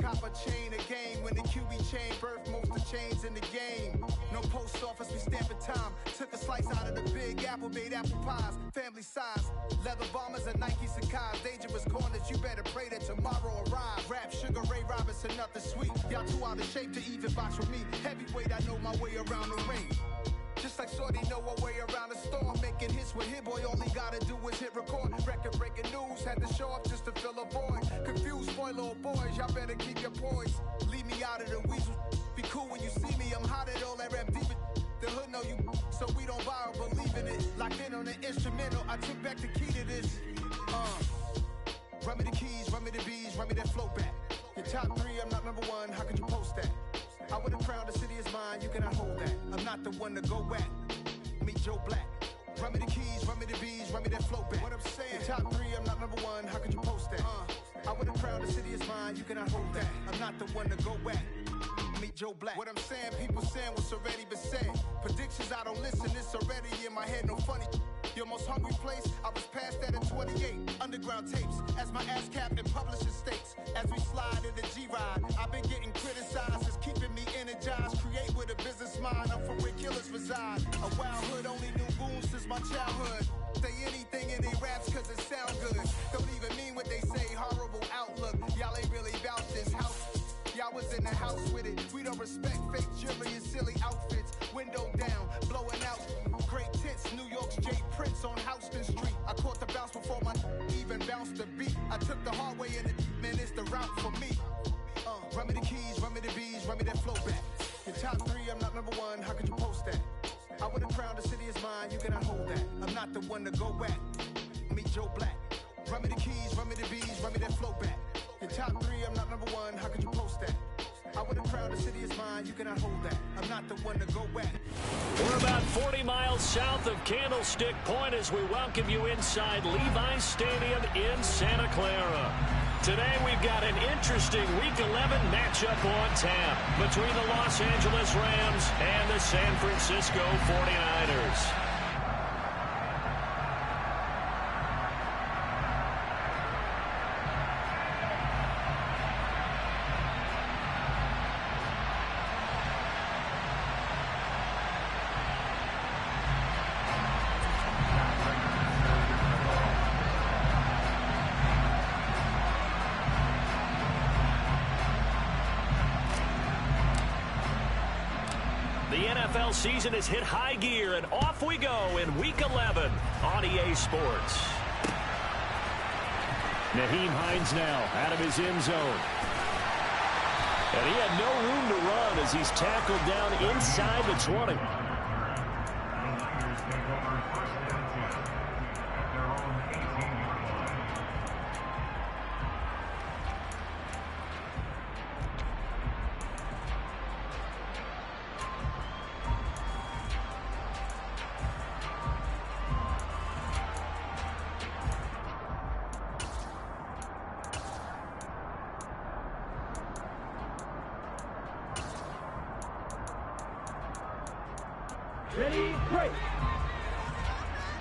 copper chain again. When the QB chain birthed most of the chains in the game. No post office, we stamping time. Took a slice out of the big apple, made apple pies. Family size, leather bombers and Nike Sacai's. Dangerous corners, you better pray that tomorrow arrives. Rap, Sugar Ray Robinson, nothing sweet. Y'all too out of shape to even box with me. Heavyweight, I know my way around the ring. Just like Shorty know her way around the storm. Making hits with Hit Boy, all he gotta do is hit record. Record breaking news, had to show up just to fill a void. Confused, spoiled little boys, y'all better keep your poise. Leave me out of the weasel. Be cool when you see me, I'm hot at all that rap deep. The hood know you, so we don't buy or believe in it. Locked in on the instrumental, I took back the key to this. Run me the keys, run me the bees, run me that flow back. Your top three, I'm not number one, how could you post that? I would have crowned the city is mine, you cannot hold that. I'm not the one to go at. Meet Joe Black. Run me the keys, run me the bees, run me that flow back. What I'm saying, your top three, I'm not number one, how could you post that? I would have crowned the city is mine, you cannot hold that. I'm not the one to go at. Meet Joe Black. What I'm saying, people saying what's already been said. Predictions, I don't listen, it's already in my head, no funny. Your most hungry place, I was past that at 28. Underground tapes, as my ass cap in publishing states. As we slide in the G-Ride, I've been getting criticized, it's keeping me energized. Create with a business mind, I'm from where killers reside. A wild hood, only knew goons since my childhood. Say anything in they raps cause it sound good. Don't even mean what they say, horrible outlook. Y'all ain't really about this house. Y'all was in the house with it. We don't respect fake jewelry and silly outfits. Window down, blowing out. Great tits, New York's J. Prince on Houston Street. I caught the bounce before my even bounced the beat. I took the hard way and it, man, it's the route for me. Run me the keys, run me the bees, run me that flow back. Your top three, I'm not number one, how could you post that? I would have crowned the city is mine, you cannot hold that. I'm not the one to go at. Meet Joe Black. Run me the keys, run me the bees, run me that flow back. Your top three, I'm not number one, how could you post that? I would have crowned the city is mine, you cannot hold that. I'm not the one to go at. We're about 40 miles south of Candlestick Point as we welcome you inside Levi's Stadium in Santa Clara. Today we've got an interesting Week 11 matchup on tap between the Los Angeles Rams and the San Francisco 49ers. The NFL season has hit high gear, and off we go in Week 11 on EA Sports. Nyheim Hines now out of his end zone. And he had no room to run as he's tackled down inside the 20. Ready, break.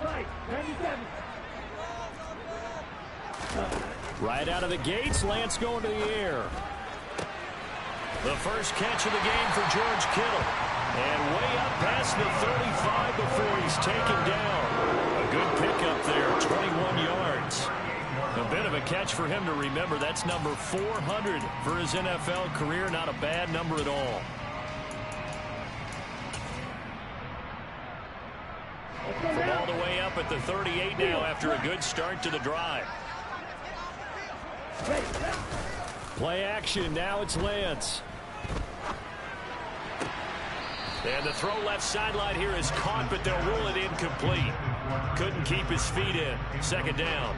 Fight, 97. Right out of the gates, Lance going to the air. The first catch of the game for George Kittle. And way up past the 35 before he's taken down. A good pickup there, 21 yards. A bit of a catch for him to remember. That's number 400 for his NFL career. Not a bad number at all. From all the way up at the 38 now after a good start to the drive. Play action, now it's Lance. And the throw left sideline here is caught, but they'll rule it incomplete. Couldn't keep his feet in. Second down.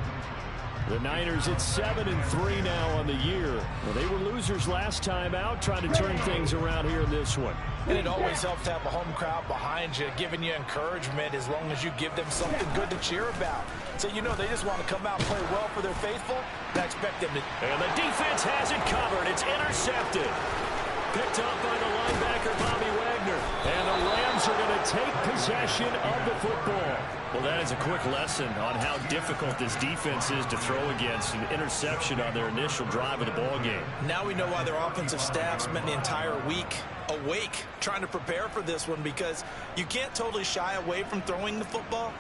The Niners at 7-3 now on the year. Well, they were losers last time out, trying to turn things around here in this one. And it always helps to have a home crowd behind you, giving you encouragement as long as you give them something good to cheer about. So, you know, they just want to come out and play well for their faithful. I expect them to. And the defense has it covered. It's intercepted. Picked up by the linebacker, Bobby Wagner. And the Rams Rams are going to take possession of the football. Well, that is a quick lesson on how difficult this defense is to throw against. An interception on their initial drive of the ball game. Now we know why their offensive staff spent the entire week awake trying to prepare for this one, because you can't totally shy away from throwing the football,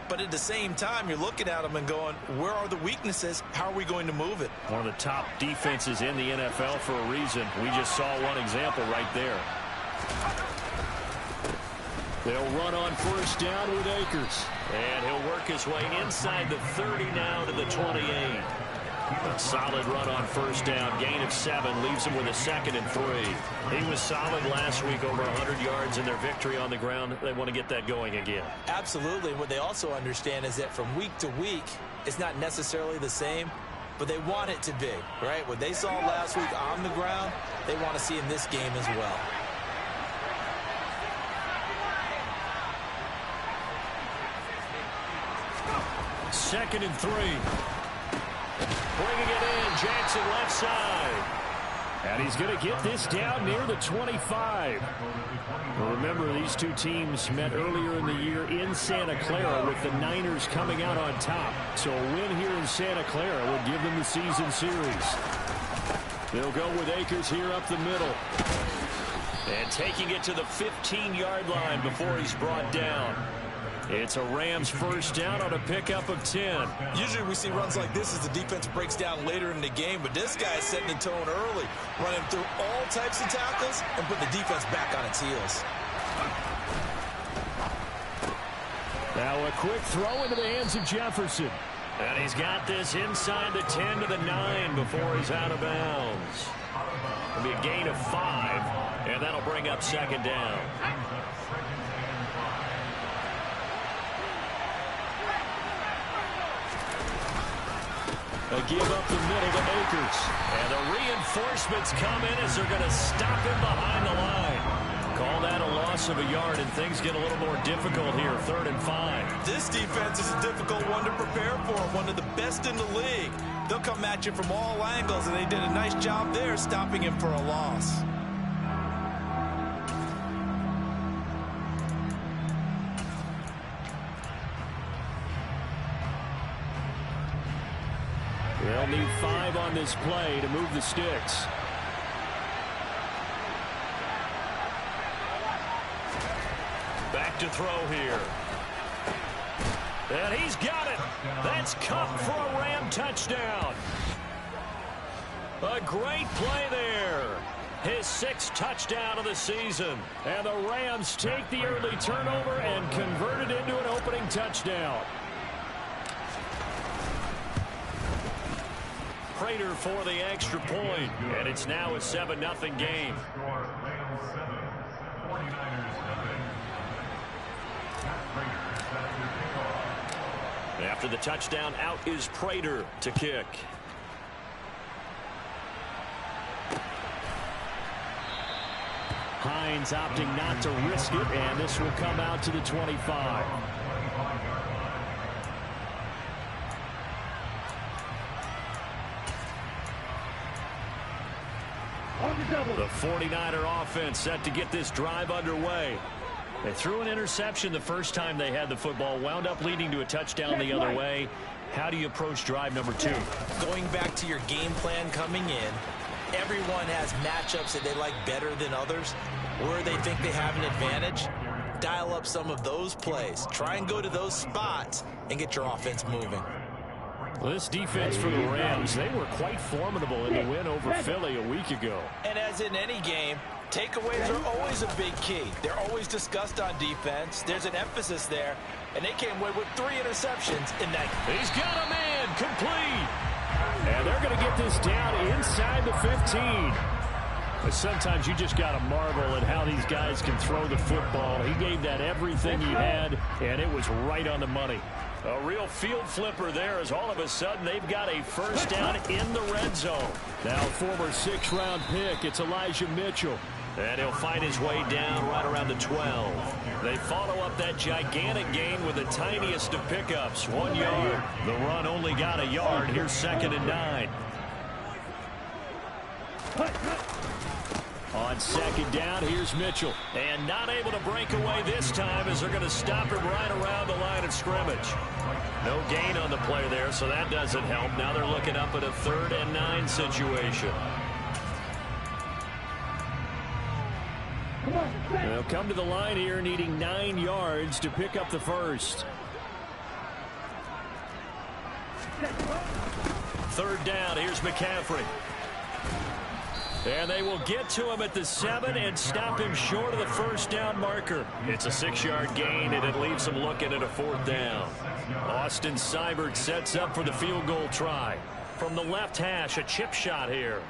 but at the same time you're looking at them and going, where are the weaknesses? How are we going to move it? One of the top defenses in the NFL for a reason. We just saw one example right there. They'll run on first down with Akers. And he'll work his way inside the 30 now to the 28. A solid run on first down. Gain of 7 leaves him with a 2nd and 3. He was solid last week, over 100 yards in their victory on the ground. They want to get that going again. Absolutely. What they also understand is that from week to week, it's not necessarily the same, but they want it to be, right? What they saw last week on the ground, they want to see in this game as well. Second and 3. Bringing it in, Jackson left side. And he's going to get this down near the 25. Well, remember, these two teams met earlier in the year in Santa Clara, with the Niners coming out on top. So a win here in Santa Clara will give them the season series. They'll go with Akers here up the middle. And taking it to the 15-yard line before he's brought down. It's a Rams first down on a pickup of 10. Usually we see runs like this as the defense breaks down later in the game, but this guy is setting the tone early, running through all types of tackles and put the defense back on its heels. Now a quick throw into the hands of Jefferson. And he's got this inside the 10 to the 9 before he's out of bounds. It'll be a gain of 5, and that'll bring up 2nd down. A give up the middle to Akers. And the reinforcements come in as they're going to stop him behind the line. Call that a loss of a yard, and things get a little more difficult here. 3rd and 5. This defense is a difficult one to prepare for, one of the best in the league. They'll come at you from all angles, and they did a nice job there stopping him for a loss. They'll need 5 on this play to move the sticks. Back to throw here. And he's got it. That's Cup for a Ram touchdown. A great play there. His 6th touchdown of the season. And the Rams take the early turnover and convert it into an opening touchdown. Prater for the extra point, and it's now a 7-0 game. After the touchdown, out is Prater to kick. Hines opting not to risk it, and this will come out to the 25. The 49er offense set to get this drive underway. They threw an interception the first time they had the football, wound up leading to a touchdown the other way. How do you approach drive number 2? Going back to your game plan coming in, everyone has matchups that they like better than others, where they think they have an advantage. Dial up some of those plays. Try and go to those spots and get your offense moving. Well, this defense for the Rams, they were quite formidable in the win over Philly a week ago. And as in any game, takeaways are always a big key. They're always discussed on defense. There's an emphasis there, and they came away with 3 interceptions in that. He's got a man complete. And they're going to get this down inside the 15. But sometimes you just got to marvel at how these guys can throw the football. He gave that everything he had, and it was right on the money. A real field flipper there, as all of a sudden they've got a first down in the red zone. Now former 6th-round pick, it's Elijah Mitchell. And he'll find his way down right around the 12. They follow up that gigantic gain with the tiniest of pickups, 1 yard. The run only got a yard. Here's 2nd and 9. On On second down, here's Mitchell. And not able to break away this time as they're going to stop him right around the line of scrimmage. No gain on the play there, so that doesn't help. Now they're looking up at a 3rd and 9 situation. They'll come to the line here needing 9 yards to pick up the first. 3rd down, here's McCaffrey. And they will get to him at the 7 and stop him short of the first down marker. It's a 6-yard gain, and it leaves him looking at a 4th down. Austin Seibert sets up for the field goal try. From the left hash, a chip shot here.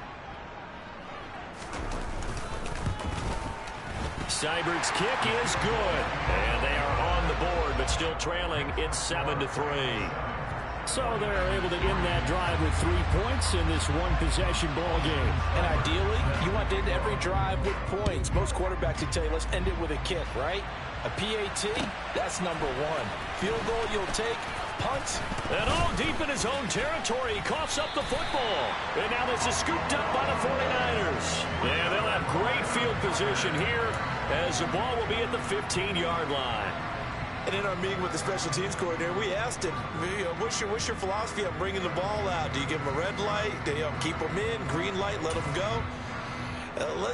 Seibert's kick is good. And they are on the board, but still trailing. It's 7-3. So they're able to end that drive with 3 points in this one-possession ball game. And ideally, you want to end every drive with points. Most quarterbacks would tell you, let's end it with a kick, right? A PAT, that's number 1. Field goal you'll take, punt. And all deep in his own territory, he coughs up the football. And now this is scooped up by the 49ers. And they'll have great field position here as the ball will be at the 15-yard line. And in our meeting with the special teams coordinator, we asked him, what's your philosophy on bringing the ball out? Do you give him a red light? Do you keep him in? Green light, let him go?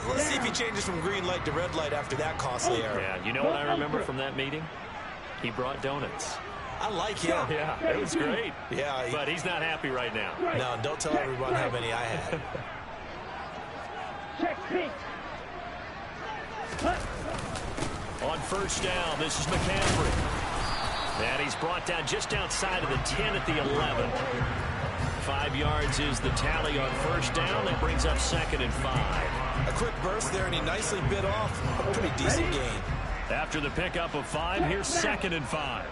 Let's see if he changes from green light to red light after that costly error. Yeah, you know what I remember from that meeting? He brought donuts. I like him. Yeah, it was great. Yeah, but he's not happy right now. No, don't tell everyone how many I had. On first down, this is McCaffrey. And he's brought down just outside of the 10 at the 11. 5 yards is the tally on first down. That brings up 2nd and 5. A quick burst there, and he nicely bit off a pretty decent gain. After the pickup of 5, here's 2nd and 5.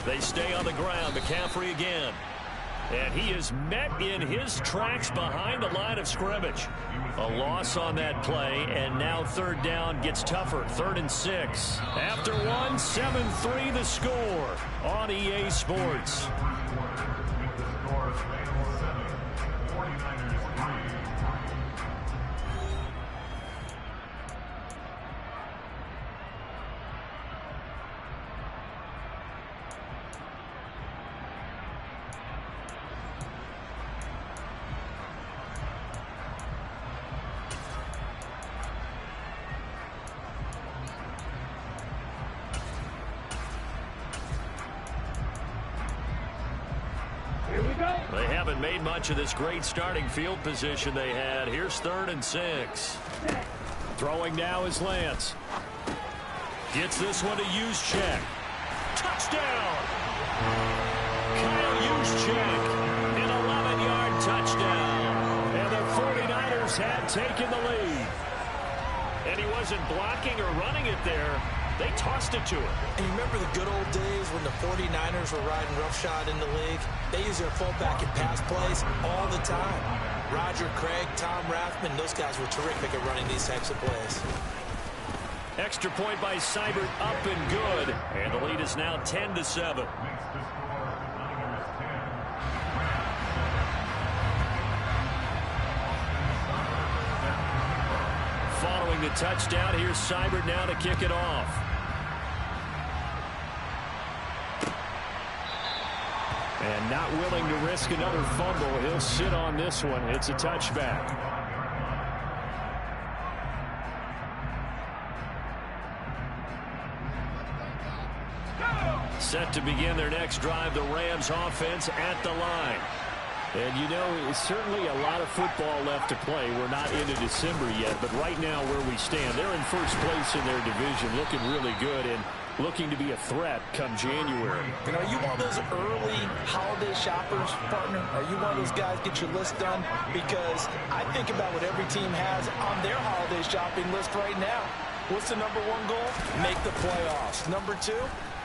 They stay on the ground. McCaffrey again. And he is met in his tracks behind the line of scrimmage. A loss on that play, and now 3rd down gets tougher. 3rd and 6. After 1, 7-3 the score on EA Sports. They haven't made much of this great starting field position they had. Here's 3rd and 6. Throwing now is Lance. Gets this one to Juszczyk. Touchdown! Kyle Juszczyk, an 11-yard touchdown. And the 49ers had taken the lead. And he wasn't blocking or running it there. They tossed it to him. And you remember the good old days when the 49ers were riding roughshod in the league? They used their fullback in pass plays all the time. Roger Craig, Tom Rathman, those guys were terrific at running these types of plays. Extra point by Seibert, up and good. And the lead is now 10-7. Following the touchdown, here's Seibert now to kick it off. And not willing to risk another fumble, he'll sit on this one. It's a touchback. Set to begin their next drive, the Rams offense at the line. And you know, it's certainly a lot of football left to play. We're not into December yet, but right now where we stand, they're in first place in their division, looking really good and looking to be a threat come January. And are you one of those early holiday shoppers, partner? Are you one of those guys get your list done? Because I think about what every team has on their holiday shopping list right now. What's the #1 goal? Make the playoffs. #2,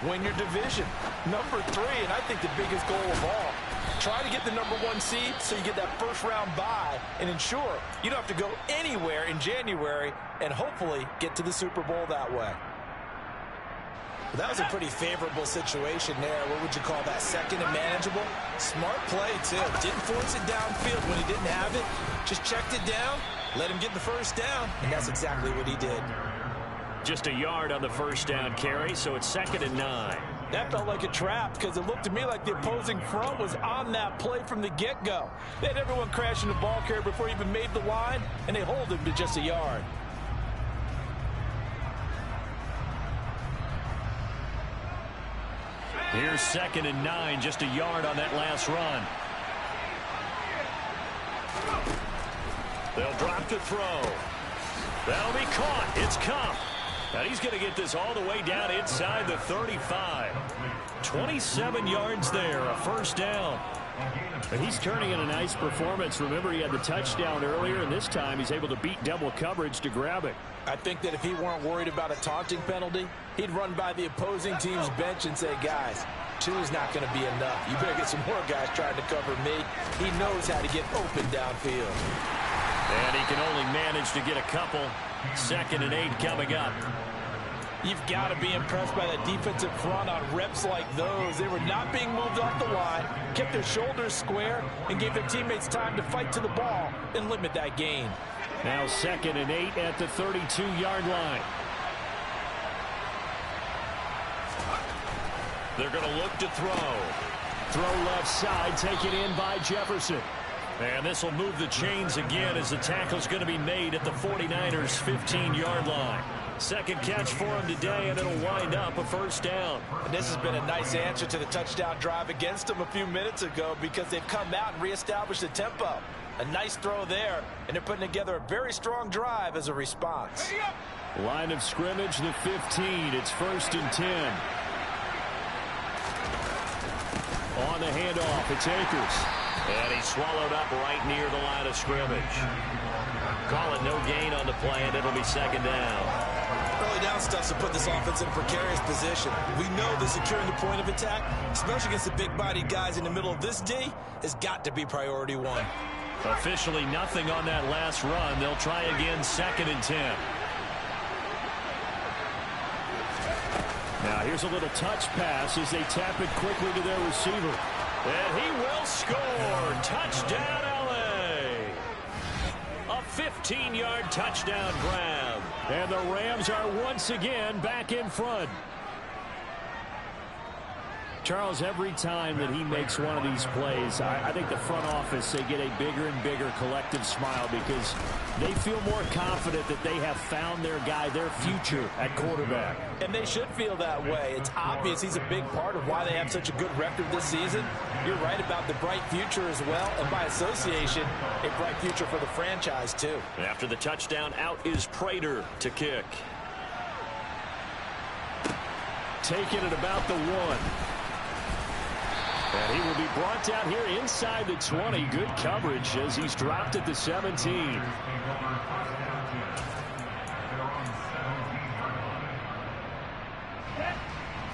win your division. #3, and I think the biggest goal of all, try to get the #1 seed so you get that first-round bye and ensure you don't have to go anywhere in January and hopefully get to the Super Bowl that way. That was a pretty favorable situation there. What would you call that? Second and manageable? Smart play, too. Didn't force it downfield when he didn't have it. Just checked it down, let him get the first down, and that's exactly what he did. Just a yard on the first down carry, so it's 2nd and 9. That felt like a trap because it looked to me like the opposing front was on that play from the get-go. They had everyone crashing the ball carrier before he even made the line, and they hold him to just a yard. Here's 2nd and 9, just a yard on that last run. They'll drop to throw. That'll be caught. It's Cup. And he's going to get this all the way down inside the 35. 27 yards there, a first down. And he's turning in a nice performance. Remember, he had the touchdown earlier, and this time he's able to beat double coverage to grab it. I think that if he weren't worried about a taunting penalty, he'd run by the opposing team's bench and say, guys, 2 is not going to be enough. You better get some more guys trying to cover me. He knows how to get open downfield. And he can only manage to get a couple. 2nd and 8 coming up. You've got to be impressed by the defensive front on reps like those. They were not being moved off the line, kept their shoulders square, and gave their teammates time to fight to the ball and limit that gain. Now 2nd and 8 at the 32-yard line. They're going to look to throw. Throw left side, taken in by Jefferson. And this will move the chains again as the tackle's going to be made at the 49ers' 15-yard line. Second catch for him today, and it'll wind up a first down. And this has been a nice answer to the touchdown drive against them a few minutes ago because they've come out and reestablished the tempo. A nice throw there, and they're putting together a very strong drive as a response. Line of scrimmage, the 15. It's 1st and 10. On the handoff, it's Akers. And he's swallowed up right near the line of scrimmage. Call it no gain on the play, and it'll be 2nd down. Early down stuff to put this offense in a precarious position. We know that securing the point of attack, especially against the big-bodied guys in the middle of this D, has got to be priority 1. Officially nothing on that last run. They'll try again 2nd and 10. Now here's a little touch pass as they tap it quickly to their receiver. And he will score. Touchdown, L.A. A 15-yard touchdown grab. And the Rams are once again back in front. Charles, every time that he makes one of these plays, I think the front office, they get a bigger and bigger collective smile because they feel more confident that they have found their guy, their future at quarterback. And they should feel that way. It's obvious he's a big part of why they have such a good record this season. You're right about the bright future as well, and by association, a bright future for the franchise too. After the touchdown, out is Prater to kick. Taking it about the 1. And he will be brought down here inside the 20. Good coverage as he's dropped at the 17.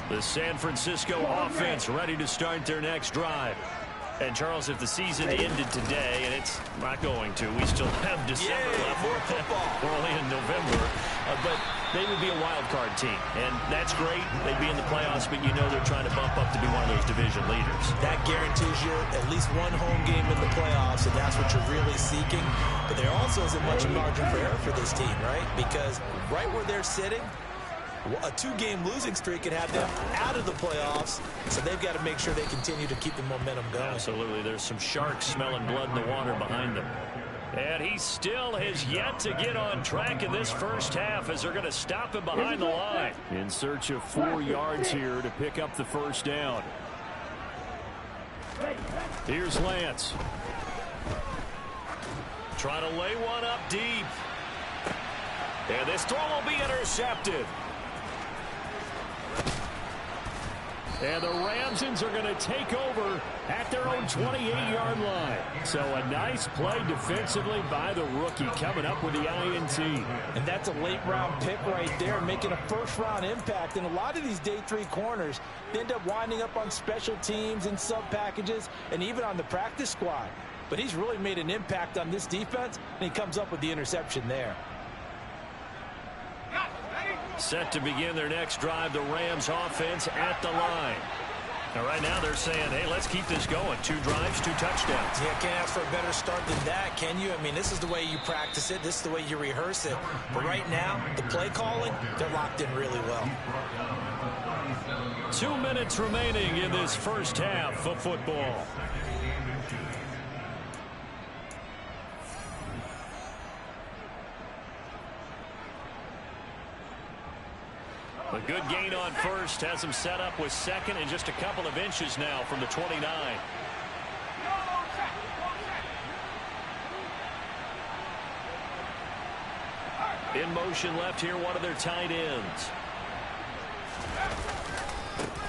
The San Francisco offense ready to start their next drive. And, Charles, if the season ended today, and it's not going to, we still have December left. More football. We're only in November. But they would be a wild card team. And that's great. They'd be in the playoffs, but you know they're trying to bump up to be one of those division leaders. That guarantees you at least one home game in the playoffs, and that's what you're really seeking. But there also isn't much margin for error for this team, right? Because right where they're sitting, a 2-game losing streak could have them out of the playoffs, so they've got to make sure they continue to keep the momentum going. Absolutely. There's some sharks smelling blood in the water behind them. And he still has yet to get on track in this first half as they're going to stop him behind the line. In search of 4 yards here to pick up the first down. Here's Lance. Trying to lay one up deep. And this throw will be intercepted. And the Ramsons are going to take over at their own 28-yard line. So a nice play defensively by the rookie coming up with the INT. And that's a late-round pick right there, making a first-round impact. And a lot of these day 3 corners, they end up winding up on special teams and sub-packages and even on the practice squad. But he's really made an impact on this defense, and he comes up with the interception there. Set to begin their next drive, the Rams offense at the line. Now, right now they're saying, hey, let's keep this going. 2 drives, 2 touchdowns. Yeah, can't ask for a better start than that, can you? I mean, this is the way you practice it. This is the way you rehearse it. But right now, the play calling, they're locked in really well. 2 minutes remaining in this first half of football. A good gain on first has him set up with second and just a couple of inches now from the 29. In motion left here, one of their tight ends.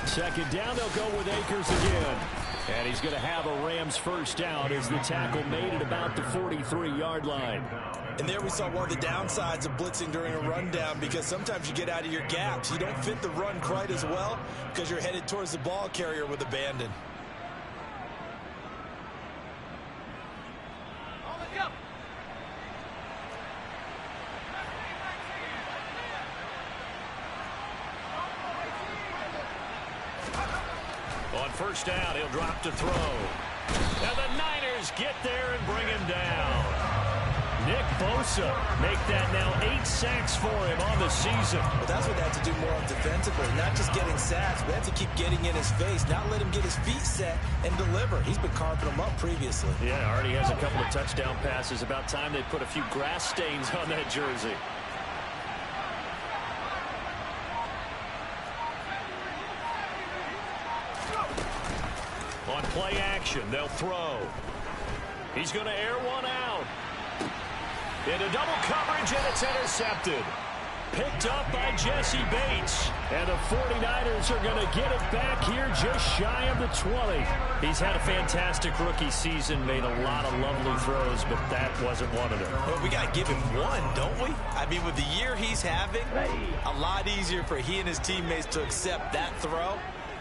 Second down, they'll go with Akers again. And he's going to have a Rams first down as the tackle made at about the 43-yard line. And there we saw one of the downsides of blitzing during a rundown, because sometimes you get out of your gaps. You don't fit the run quite as well because you're headed towards the ball carrier with abandon. On first down, he'll drop to throw. And the Niners get there and bring him down. Nick Bosa make that now 8 sacks for him on the season. Well, that's what they have to do more on defensively, not just getting sacks, but have to keep getting in his face, not let him get his feet set and deliver. He's been carving them up previously. Yeah, already has a couple of touchdown passes. About time they put a few grass stains on that jersey. On play action, they'll throw. He's going to air one out. Into double coverage, and it's intercepted. Picked up by Jesse Bates. And the 49ers are going to get it back here just shy of the 20. He's had a fantastic rookie season, made a lot of lovely throws, but that wasn't one of them. Well, we got to give him one, don't we? I mean, with the year he's having, a lot easier for he and his teammates to accept that throw,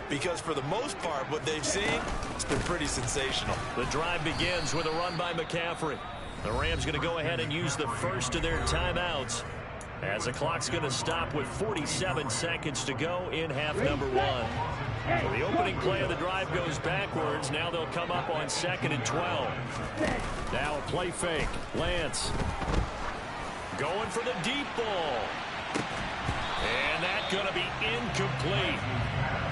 because for the most part, what they've seen, it's been pretty sensational. The drive begins with a run by McCaffrey. The Rams going to go ahead and use the first of their timeouts, as the clock's going to stop with 47 seconds to go in half number 1. So the opening play of the drive goes backwards. Now they'll come up on 2nd and 12. Now a play fake. Lance going for the deep ball. And that's going to be incomplete.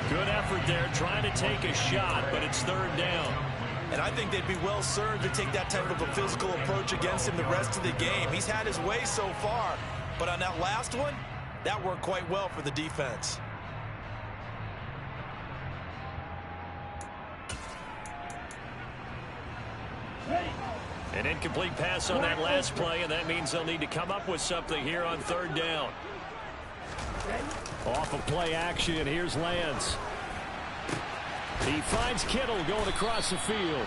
Good effort there trying to take a shot, but it's 3rd down. And I think they'd be well served to take that type of a physical approach against him the rest of the game. He's had his way so far, but on that last one, that worked quite well for the defense. An incomplete pass on that last play, and that means they'll need to come up with something here on 3rd down. Off of play action, here's Lance. He finds Kittle going across the field.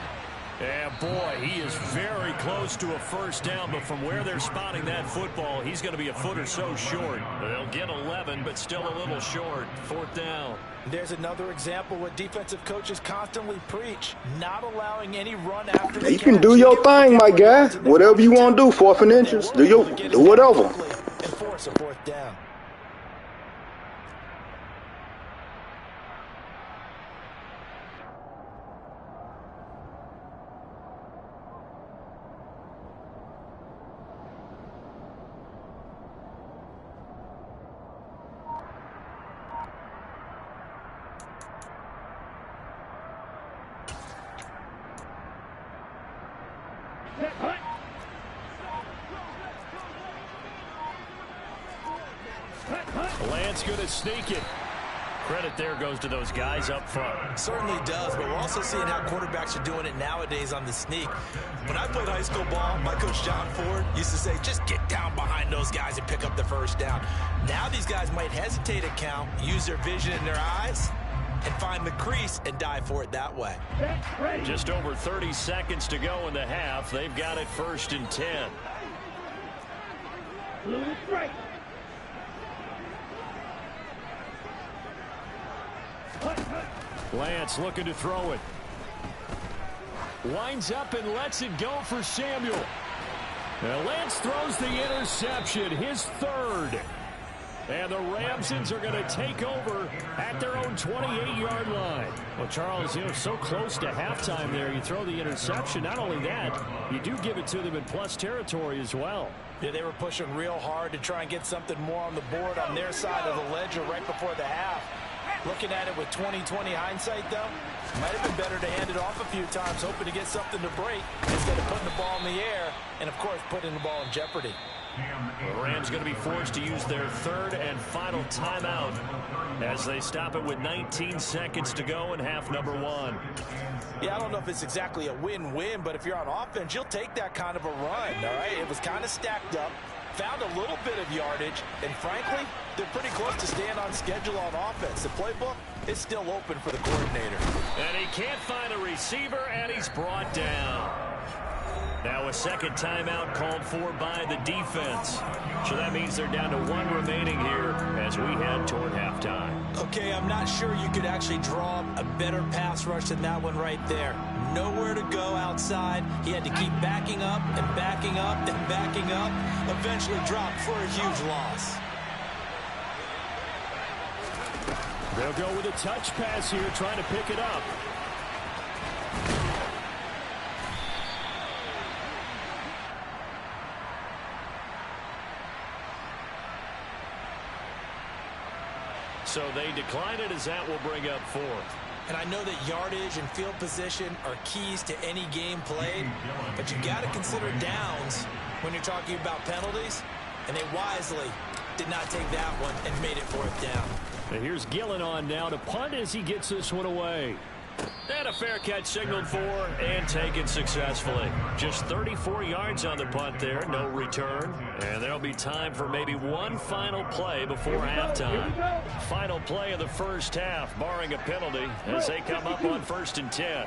And boy, he is very close to a first down, but from where they're spotting that football, he's going to be a foot or so short. They'll get 11, but still a little short. 4th down. There's another example what defensive coaches constantly preach, not allowing any run after the You can do your thing, my guy. Whatever you want to do, 4th and inches. Do whatever. And force a 4th down. Lance going to sneak it. Credit there goes to those guys up front. Certainly does, but we're also seeing how quarterbacks are doing it nowadays on the sneak. When I played high school ball, my coach John Ford used to say, just get down behind those guys and pick up the first down. Now these guys might hesitate at count, use their vision in their eyes, and find the crease and dive for it that way. Just over 30 seconds to go in the half. They've got it 1st and 10. Lance looking to throw it. Winds up and lets it go for Samuel. Now Lance throws the interception, his 3rd. And the Ramsons are going to take over at their own 28-yard line. Well, Charles, so close to halftime there. You throw the interception. Not only that, you do give it to them in plus territory as well. Yeah, they were pushing real hard to try and get something more on the board on their side of the ledger right before the half. Looking at it with 20/20 hindsight, though, might have been better to hand it off a few times, hoping to get something to break instead of putting the ball in the air and, of course, putting the ball in jeopardy. The Rams going to be forced to use their third and final timeout as they stop it with 19 seconds to go in half number one. Yeah, I don't know if it's exactly a win-win, but if you're on offense, you'll take that kind of a run, all right? It was kind of stacked up, found a little bit of yardage, and frankly, they're pretty close to staying on schedule on offense. The playbook is still open for the coordinator. And he can't find a receiver, and he's brought down. Now a second timeout called for by the defense. So that means they're down to one remaining here as we head toward halftime. Okay, I'm not sure you could actually draw a better pass rush than that one right there. Nowhere to go outside. He had to keep backing up and backing up and backing up. Eventually dropped for a huge loss. They'll go with a touch pass here, trying to pick it up. So they decline it as that will bring up fourth. And I know that yardage and field position are keys to any game played, but you got to consider downs when you're talking about penalties, and they wisely did not take that one and made it fourth down. And here's Gillen on now to punt as he gets this one away. And a fair catch signaled for and taken successfully. Just 34 yards on the punt there, no return. And there'll be time for maybe one final play before halftime. Final play of the first half, barring a penalty, as they come up on 1st and 10.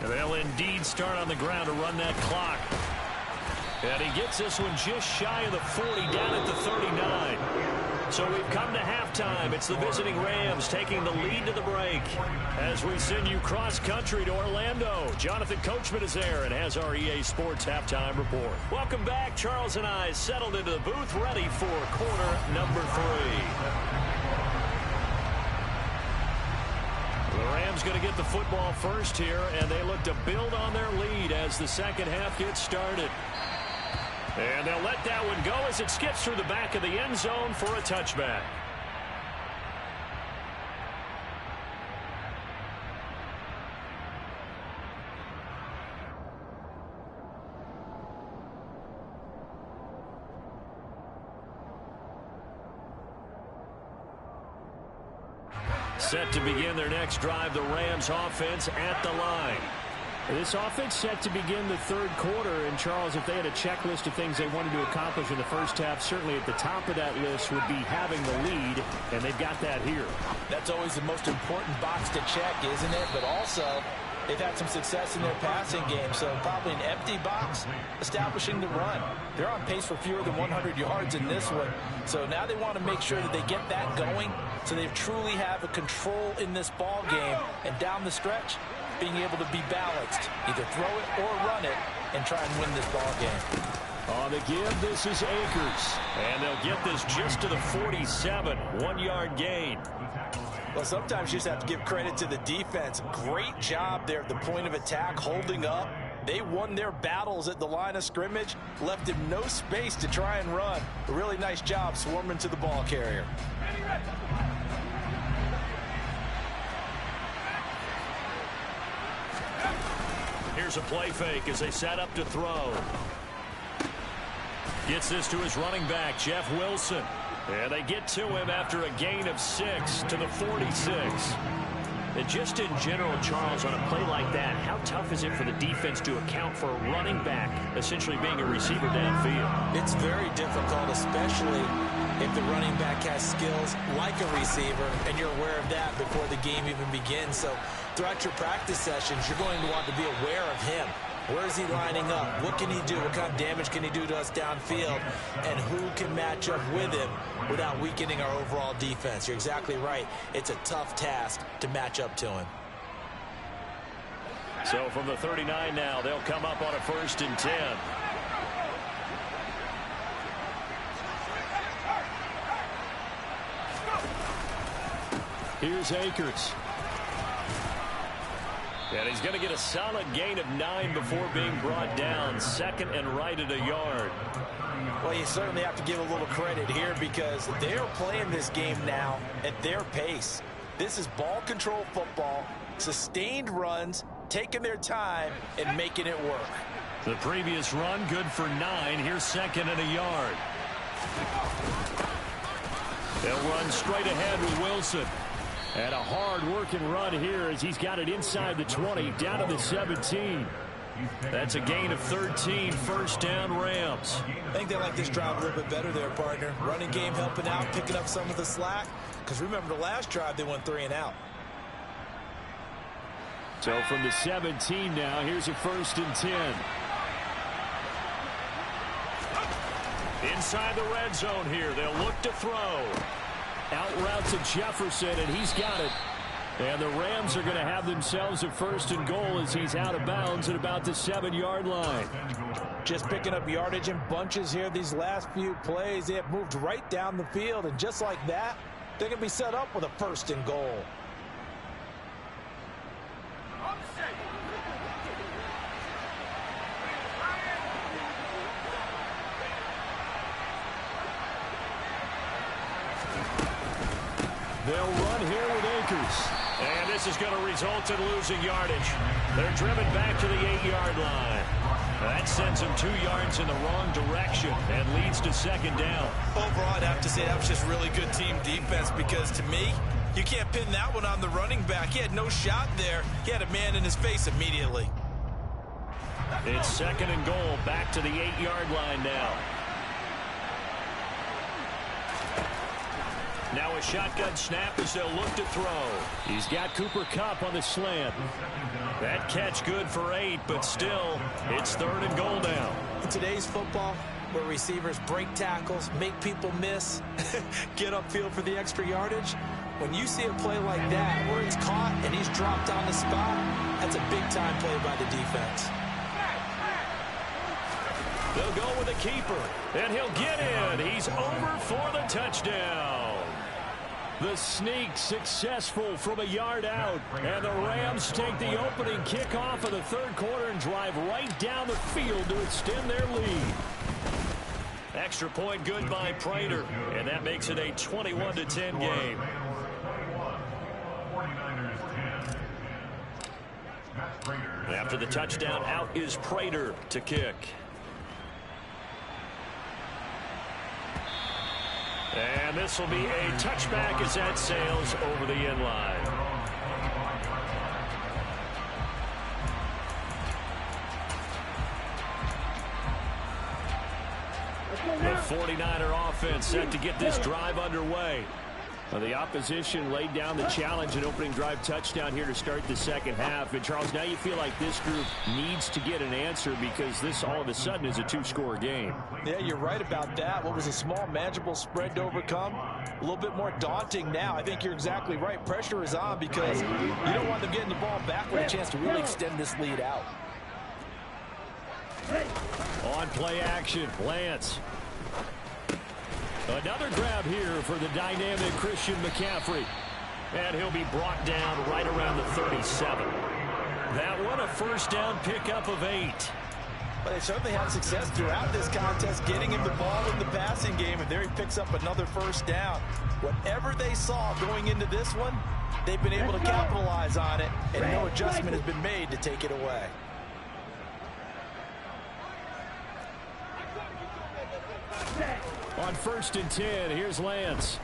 And they'll indeed start on the ground to run that clock. And he gets this one just shy of the 40, down at the 39. So we've come to halftime. It's the visiting Rams taking the lead to the break. As we send you cross-country to Orlando, Jonathan Coachman is there and has our EA Sports halftime report. Welcome back. Charles and I settled into the booth, ready for quarter number 3. The Rams going to get the football first here, and they look to build on their lead as the second half gets started. And they'll let that one go as it skips through the back of the end zone for a touchback. Set to begin their next drive, the Rams offense at the line. This offense set to begin the third quarter, and Charles, if they had a checklist of things they wanted to accomplish in the first half, certainly at the top of that list would be having the lead, and they've got that here. That's always the most important box to check, isn't it? But also, they've had some success in their passing game, so probably an empty box, establishing the run. They're on pace for fewer than 100 yards in this one, so now they want to make sure that they get that going so they truly have a control in this ball game, and down the stretch, being able to be balanced, either throw it or run it, and try and win this ball game. On the give, this is Akers, and they'll get this just to the 47, 1-yard gain. Well, sometimes you just have to give credit to the defense. Great job there at the point of attack, holding up. They won their battles at the line of scrimmage, left him no space to try and run. A really nice job swarming to the ball carrier. Here's a play fake as they set up to throw. Gets this to his running back, Jeff Wilson. And they get to him after a gain of 6 to the 46. And just in general, Charles, on a play like that, how tough is it for the defense to account for a running back essentially being a receiver downfield? It's very difficult, especially if the running back has skills like a receiver, and you're aware of that before the game even begins. So throughout your practice sessions, you're going to want to be aware of him. Where is he lining up? What can he do? What kind of damage can he do to us downfield? And who can match up with him without weakening our overall defense? You're exactly right. It's a tough task to match up to him. So from the 39 now, they'll come up on a 1st and 10. Here's Akers. And he's going to get a solid gain of 9 before being brought down. Second and right at a yard. Well, you certainly have to give a little credit here because they're playing this game now at their pace. This is ball control football, sustained runs, taking their time and making it work. The previous run good for 9. Here's second and a yard. They'll run straight ahead with Wilson. And a hard-working run here as he's got it inside the 20, down to the 17. That's a gain of 13, first down Rams. I think they like this drive a little bit better there, partner. Running game helping out, picking up some of the slack. Because remember the last drive, they went 3 and out. So from the 17 now, here's a first and 10. Inside the red zone here, they'll look to throw. Out route to Jefferson, and he's got it. And the Rams are going to have themselves a first and goal as he's out of bounds at about the 7-yard line. Just picking up yardage in bunches here these last few plays. They have moved right down the field, and just like that, they're going to be set up with a first and goal. They'll run here with Akers. And this is going to result in losing yardage. They're driven back to the 8-yard line. That sends them 2 yards in the wrong direction and leads to second down. Overall, I'd have to say that was just really good team defense because to me, you can't pin that one on the running back. He had no shot there. He had a man in his face immediately. It's second and goal, back to the 8-yard line now. Now a shotgun snap as they'll look to throw. He's got Cooper Kupp on the slant. That catch good for 8, but still, it's third and goal now. In today's football, where receivers break tackles, make people miss, get upfield for the extra yardage, when you see a play like that where it's caught and he's dropped on the spot, that's a big-time play by the defense. They'll go with the keeper, and he'll get in. He's over for the touchdown. The sneak successful from a yard out, and the Rams take the opening kickoff of the third quarter and drive right down the field to extend their lead. Extra point good by Prater, and that makes it a 21-10 game. After the touchdown, out is Prater to kick. And this will be a touchback as that sails over the end line. The 49er offense set to get this drive underway. The opposition laid down the challenge and opening drive touchdown here to start the second half. And, Charles, now you feel like this group needs to get an answer because this all of a sudden is a 2-score game. Yeah, you're right about that. What was a small, manageable spread to overcome, a little bit more daunting now. I think you're exactly right. Pressure is on because you don't want them getting the ball back with a chance to really extend this lead out. On play action, Lance. Another grab here for the dynamic Christian McCaffrey. And he'll be brought down right around the 37. That one a first down pickup of 8. But they certainly had success throughout this contest, getting him the ball in the passing game, and there he picks up another first down. Whatever they saw going into this one, they've been able to capitalize on it, and no adjustment has been made to take it away. On first and 10, here's Lance.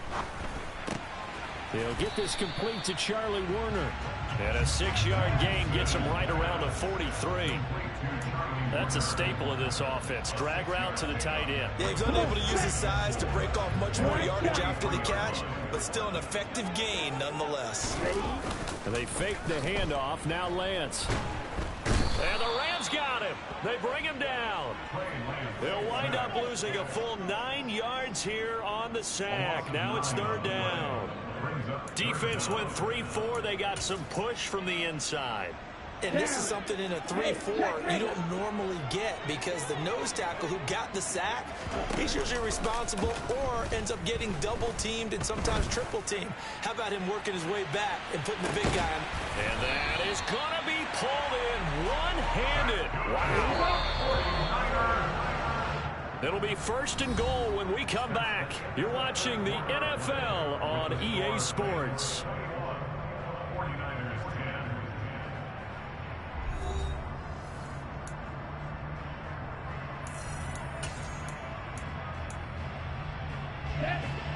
He'll get this complete to Charlie Warner. And a 6-yard gain gets him right around the 43. That's a staple of this offense. Drag route to the tight end. Yeah, he's unable to use his size to break off much more yardage after the catch, but still an effective gain nonetheless. And they fake the handoff. Now Lance. And the Rams got him. They bring him down. They'll wind up losing a full 9 yards here on the sack. Now it's third down. Defense went 3-4. They got some push from the inside. And this is something in a 3-4 you don't normally get because the nose tackle who got the sack, he's usually responsible or ends up getting double-teamed and sometimes triple-teamed. How about him working his way back and putting the big guy on? And that is going to be pulled in one-handed. Wow. It'll be 1st and goal when we come back. You're watching the NFL on EA Sports.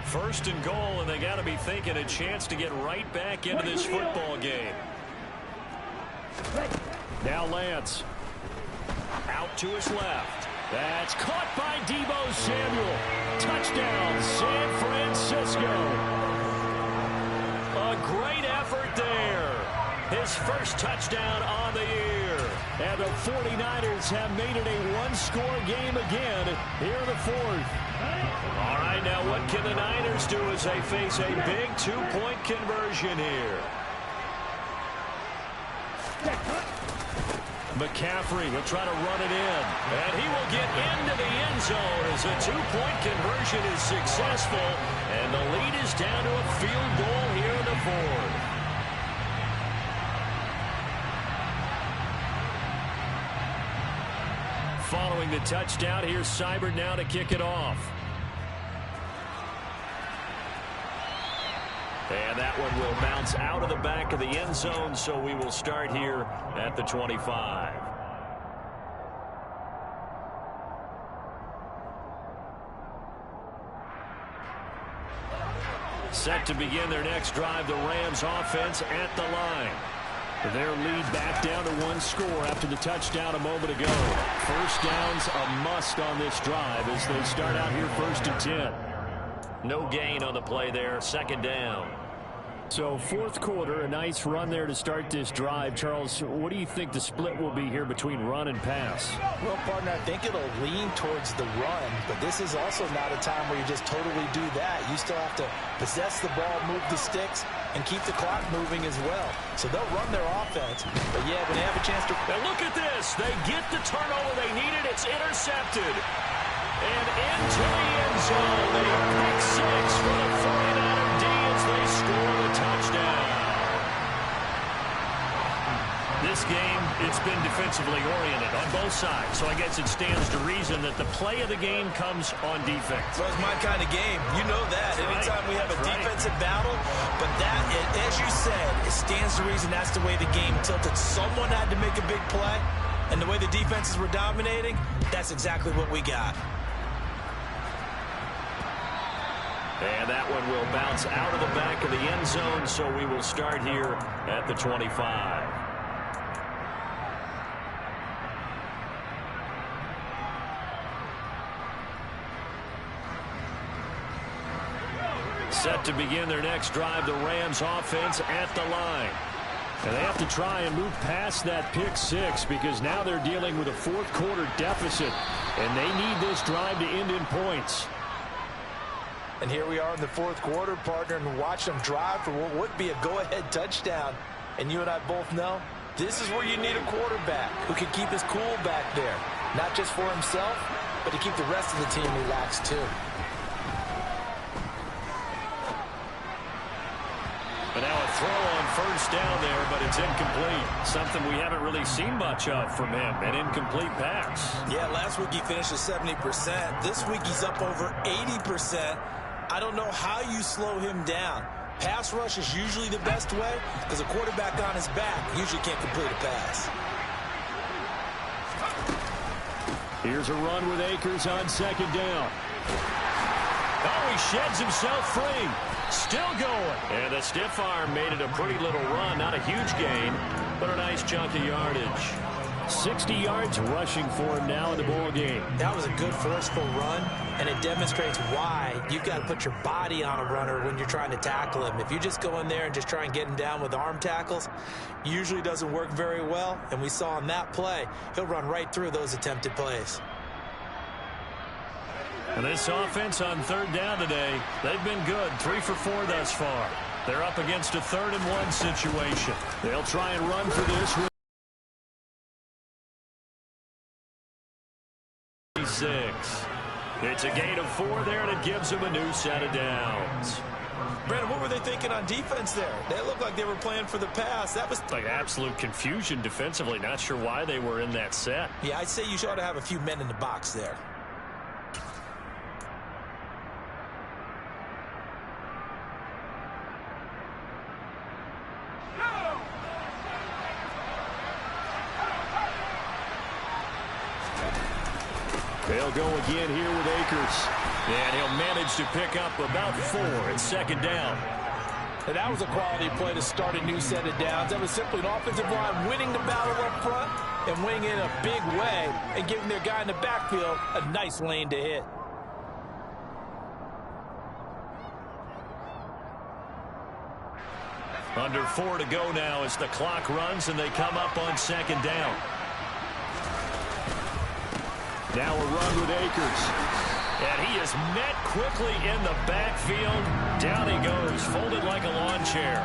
First and goal, and they got to be thinking a chance to get right back into this football game. Now Lance. Out to his left. That's caught by Deebo Samuel. Touchdown, San Francisco. A great effort there. His first touchdown on the year. And the 49ers have made it a one-score game again here in the 4th. All right, now what can the Niners do as they face a big 2-point conversion here? McCaffrey will try to run it in. And he will get into the end zone as a 2-point conversion is successful. And the lead is down to a field goal here in the 4th. Following the touchdown, here's Seibert now to kick it off. And that one will bounce out of the back of the end zone, so we will start here at the 25. Set to begin their next drive, the Rams offense at the line. Their lead back down to 1 score after the touchdown a moment ago. First down's a must on this drive as they start out here 1st and 10. No gain on the play there, 2nd down. So 4th quarter, a nice run there to start this drive. Charles, what do you think the split will be here between run and pass? Well, partner, I think it'll lean towards the run, but this is also not a time where you just totally do that. You still have to possess the ball, move the sticks, and keep the clock moving as well. So they'll run their offense, but yeah, when they have a chance to... And look at this. They get the turnover they needed. It's intercepted. And into the end zone. A pick 6 for the 49er D as they score the touchdown. This game, it's been defensively oriented on both sides, so I guess it stands to reason that the play of the game comes on defense. Well, it's my kind of game. You know that. Anytime we have a defensive battle, but that, as you said, it stands to reason that's the way the game tilted. Someone had to make a big play, and the way the defenses were dominating, that's exactly what we got. And that one will bounce out of the back of the end zone, so we will start here at the 25. Set to begin their next drive, the Rams offense at the line. And they have to try and move past that pick 6 because now they're dealing with a 4th quarter deficit, and they need this drive to end in points. And here we are in the 4th quarter, partner, and watch them drive for what would be a go-ahead touchdown. And you and I both know this is where you need a quarterback who can keep his cool back there, not just for himself, but to keep the rest of the team relaxed too. But now a throw on 1st down there, but it's incomplete. Something we haven't really seen much of from him, an incomplete pass. Yeah, last week he finished at 70%. This week he's up over 80%. I don't know how you slow him down. Pass rush is usually the best way because a quarterback on his back usually can't complete a pass. Here's a run with Akers on 2nd down. Oh, he sheds himself free. Still going. And the stiff arm made it a pretty little run. Not a huge gain, but a nice chunk of yardage. 60 yards rushing for him now in the ball game. That was a good forceful run, and it demonstrates why you've got to put your body on a runner when you're trying to tackle him. If you just go in there and just try and get him down with arm tackles, usually doesn't work very well, and we saw in that play, he'll run right through those attempted plays. And this offense on 3rd down today, they've been good. 3 for 4 thus far. They're up against a 3rd and 1 situation. They'll try and run for this. It's a gain of 4 there, and it gives them a new set of downs. Brandon, what were they thinking on defense there? They looked like they were playing for the pass. That was like absolute confusion defensively. Not sure why they were in that set. Yeah, I'd say you ought to have a few men in the box there. They'll go again here with Akers. And he'll manage to pick up about 4 at second down. And that was a quality play to start a new set of downs. That was simply an offensive line winning the battle up front and winning in a big way and giving their guy in the backfield a nice lane to hit. Under 4 to go now as the clock runs and they come up on second down. Now a run with Akers. And he is met quickly in the backfield. Down he goes, folded like a lawn chair.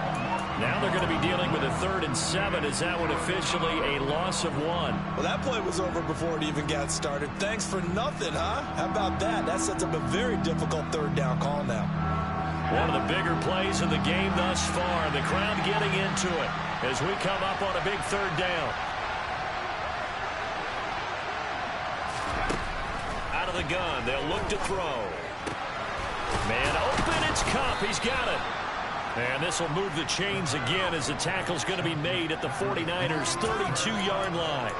Now they're going to be dealing with a 3rd and 7. Is that one officially a loss of 1? Well, that play was over before it even got started. Thanks for nothing, huh? How about that? That sets up a very difficult 3rd down call now. One of the bigger plays in the game thus far. The crowd getting into it as we come up on a big 3rd down. Out of the gun, they'll look to throw. Man open, it's Cup. He's got it. And this will move the chains again as the tackle's going to be made at the 49ers' 32-yard line.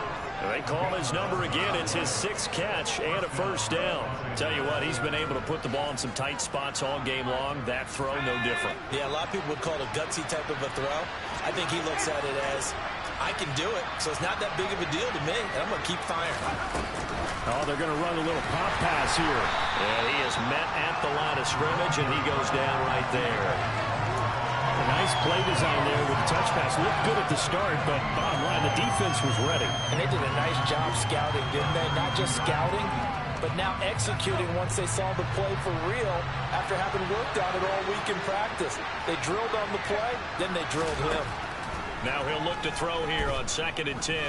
They call his number again. It's his 6th catch and a 1st down. Tell you what, he's been able to put the ball in some tight spots all game long. That throw, no different. Yeah, a lot of people would call it a gutsy type of a throw. I think he looks at it as, I can do it, so it's not that big of a deal to me, and I'm going to keep firing. Oh, they're going to run a little pop pass here. And he is met at the line of scrimmage, and he goes down right there. A nice play design there with the touch pass. Looked good at the start, but bottom line, the defense was ready. And they did a nice job scouting, didn't they? Not just scouting, but now executing once they saw the play for real after having worked on it all week in practice. They drilled on the play, then they drilled him. Now he'll look to throw here on 2nd and 10.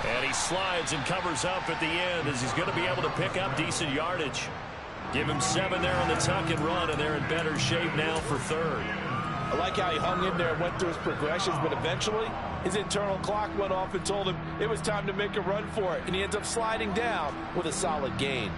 And he slides and covers up at the end as he's going to be able to pick up decent yardage. Give him 7 there on the tuck and run, and they're in better shape now for 3rd. I like how he hung in there and went through his progressions, but eventually his internal clock went off and told him it was time to make a run for it, and he ends up sliding down with a solid gain.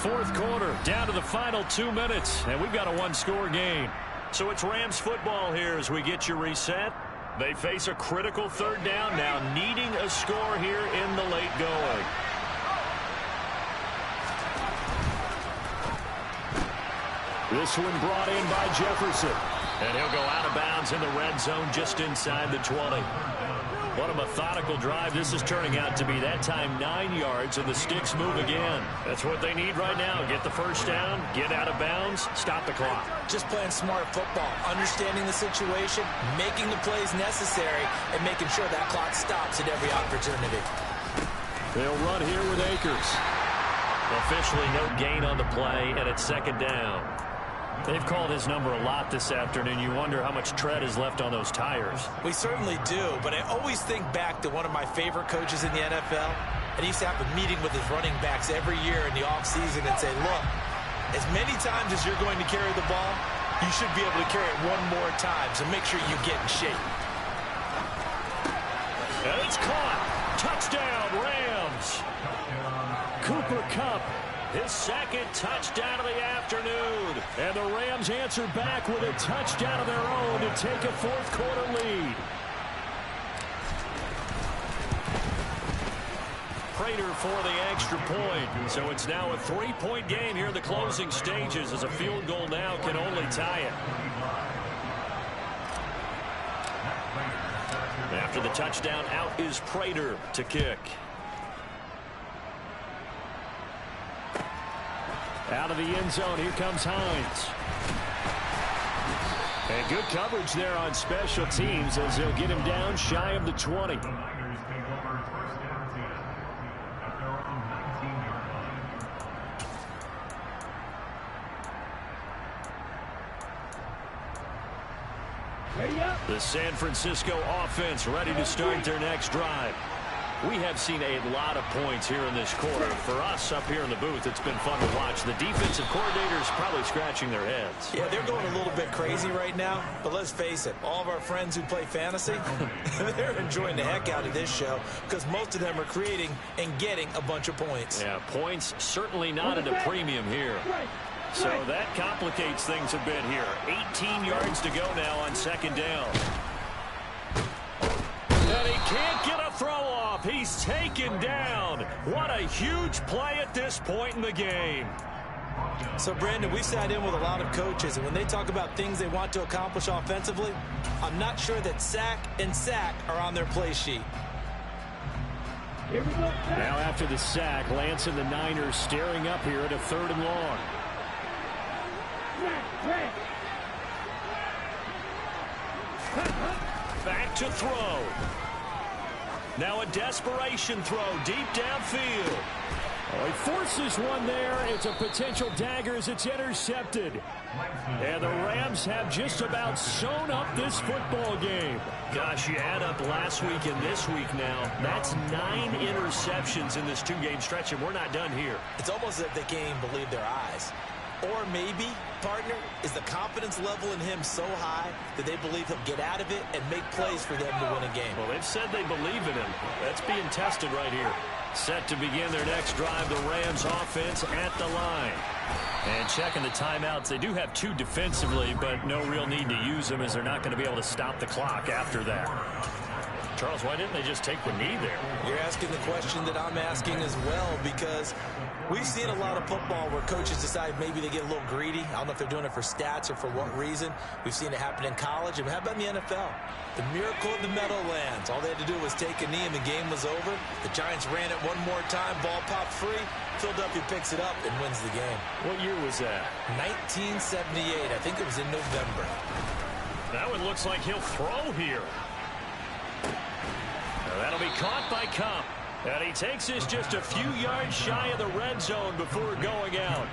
4th quarter, down to the final 2 minutes, and we've got a 1-score game. So it's Rams football here as we get you reset. They face a critical 3rd down, now needing a score here in the late going. This one brought in by Jefferson. And he'll go out of bounds in the red zone just inside the 20. What a methodical drive this is turning out to be. That time 9 yards, and the sticks move again. That's what they need right now. Get the 1st down, get out of bounds, stop the clock. Just playing smart football, understanding the situation, making the plays necessary, and making sure that clock stops at every opportunity. They'll run here with Akers. Officially no gain on the play, and it's 2nd down. They've called his number a lot this afternoon. You wonder how much tread is left on those tires. We certainly do, but I always think back to one of my favorite coaches in the NFL, and he used to have a meeting with his running backs every year in the offseason and say, look, as many times as you're going to carry the ball, you should be able to carry it 1 more time, so make sure you get in shape. And it's caught. Touchdown, Rams. Cooper Kupp, his 2nd touchdown of the afternoon. And the Rams answer back with a touchdown of their own to take a 4th quarter lead. Prater for the extra point. So it's now a 3-point game here in the closing stages as a field goal now can only tie it. After the touchdown, out is Prater to kick. Out of the end zone, here comes Hines. And good coverage there on special teams as they'll get him down shy of the 20. The San Francisco offense ready to start their next drive. We have seen a lot of points here in this quarter. For us up here in the booth, it's been fun to watch. The defensive coordinators probably scratching their heads. Yeah, they're going a little bit crazy right now. But let's face it, all of our friends who play fantasy, they're enjoying the heck out of this show because most of them are creating and getting a bunch of points. Yeah, points certainly not at a premium here. So that complicates things a bit here. 18 yards to go now on second down. And he can't get a throw off. He's taken down. What a huge play at this point in the game. So, Brandon, we've sat in with a lot of coaches, and when they talk about things they want to accomplish offensively, I'm not sure that sack and sack are on their play sheet. Now after the sack, Lance and the Niners staring up here at a 3rd and long. Back to throw. Now a desperation throw deep downfield. Oh, he forces one there. It's a potential dagger as it's intercepted. And the Rams have just about sewn up this football game. Gosh, you add up last week and this week now. That's 9 interceptions in this 2-game stretch, and we're not done here. It's almost as if they can't even believe their eyes. Or maybe, partner, is the confidence level in him so high that they believe he'll get out of it and make plays for them to win a game. Well, they've said they believe in him. That's being tested right here. Set to begin their next drive, the Rams offense at the line. And checking the timeouts, they do have 2 defensively, but no real need to use them as they're not going to be able to stop the clock after that. Charles, why didn't they just take the knee there? You're asking the question that I'm asking as well, because we've seen a lot of football where coaches decide maybe they get a little greedy. I don't know if they're doing it for stats or for what reason. We've seen it happen in college. And how about in the NFL? The miracle of the Meadowlands. All they had to do was take a knee and the game was over. The Giants ran it one more time. Ball popped free. Philadelphia picks it up and wins the game. What year was that? 1978. I think it was in November. That one looks like he'll throw here. That'll be caught by Cup. And he takes this just a few yards shy of the red zone before going out.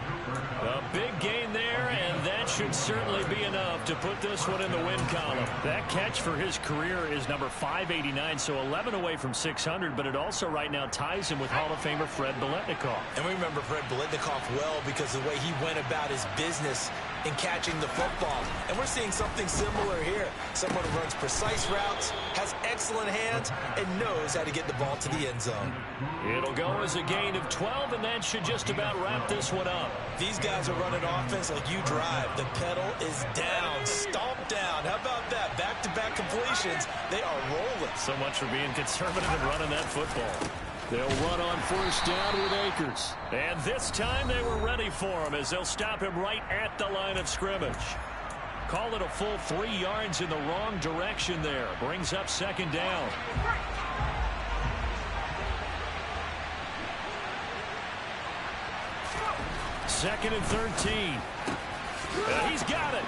A big gain there, and that should certainly be enough to put this one in the win column. That catch for his career is number 589, so 11 away from 600, but it also right now ties him with Hall of Famer Fred Biletnikoff. And we remember Fred Biletnikoff well because of the way he went about his business in catching the football. And we're seeing something similar here. Someone who runs precise routes, has excellent hands, and knows how to get the ball to the end zone. It'll go as a gain of 12, and that should just about wrap this one up. These guys are running offense like you drive. The pedal is down, stomped down. How about that? Back-to-back completions. They are rolling. So much for being conservative and running that football. They'll run on 1st down with Akers. And this time they were ready for him as they'll stop him right at the line of scrimmage. Call it a full 3 yards in the wrong direction there. Brings up 2nd down. Second and 13. He's got it.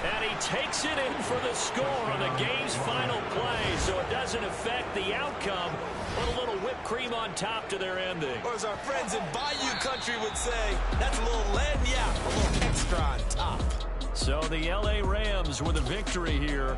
And he takes it in for the score on the game's final play, so it doesn't affect the outcome. Put a little whipped cream on top to their ending. Or as our friends in Bayou Country would say, that's a little lagniappe, a little extra on top. So the L.A. Rams with a victory here.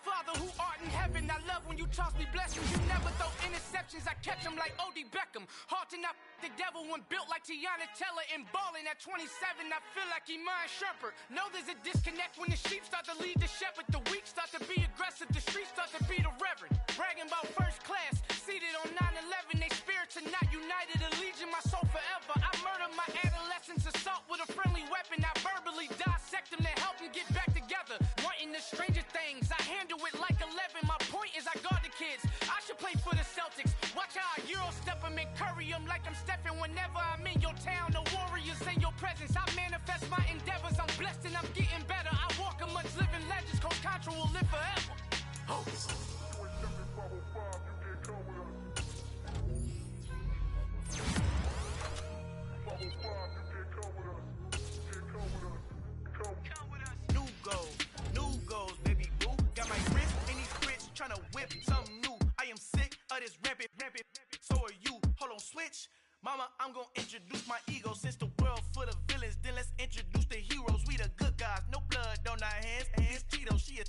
Father who art in heaven, I love when you toss me blessings. You never throw interceptions, I catch them like O.D. Beckham. Hard to not the devil when built like Tiana Teller. And balling at 27, I feel like Iman Shumpert. Know there's a disconnect when the sheep start to lead the shepherd. The weak start to be aggressive, the streets start to be the reverend. Bragging about first class, seated on 9/11. They spirits are not united, a legion, my soul forever. I murder my adolescence, assault with a friendly weapon. I verbally dissect them to help them get back together. Wanting the stranger things, I handle it like 11. My point is I guard the kids. I should play for the Celtics. Watch how I Euro step them and curry them like I'm Stephen. Whenever I'm in your town, the Warriors in your presence. I manifest my endeavors. I'm blessed and I'm getting better. I walk amongst living legends. Coach Contra will live forever. Oh. New goals, baby boo. Got my wrist in these grits, tryna whip something new. I am sick of this rampant. So are you. Hold on, switch. Mama, I'm gonna introduce my ego. Since the world full of villains, then let's introduce the heroes. We the good guys, no blood on our hands. Hands Tito, she is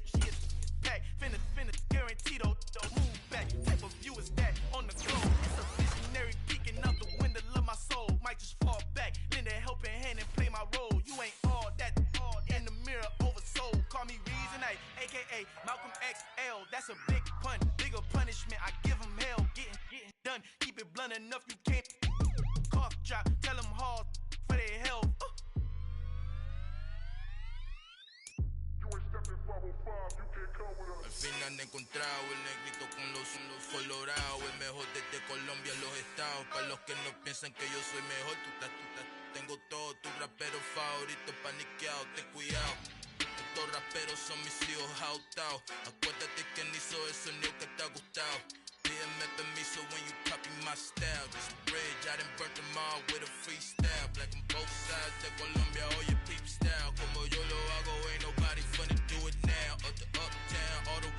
back. Finna, guaranteed. Don't move back. Type of view is that on the globe. It's a visionary peeking out the window of my soul. Might just fall back, lend a helping hand and play my role. You ain't all that in the mirror oversold. Call me Reason A, aka Malcolm XL. That's a big pun, bigger punishment. I give him hell, getting done. Keep it blunt enough, you can't cough drop. Tell them hard for their health. Al fin han encontrado el negrito con los colorados, el mejor desde Colombia a los estados. Para los que no piensan que yo soy mejor, tengo todo, tus raperos favoritos paniqueados, ten cuidado. Estos raperos son mis hijos jautados. Acuérdate quién hizo el sonido que te ha gustado. Pídeme permiso when you copy my style. This bridge, I done burnt them all with a freestyle. Black on both sides de Colombia, oye peep style. Como yo lo hago, ain't nobody funny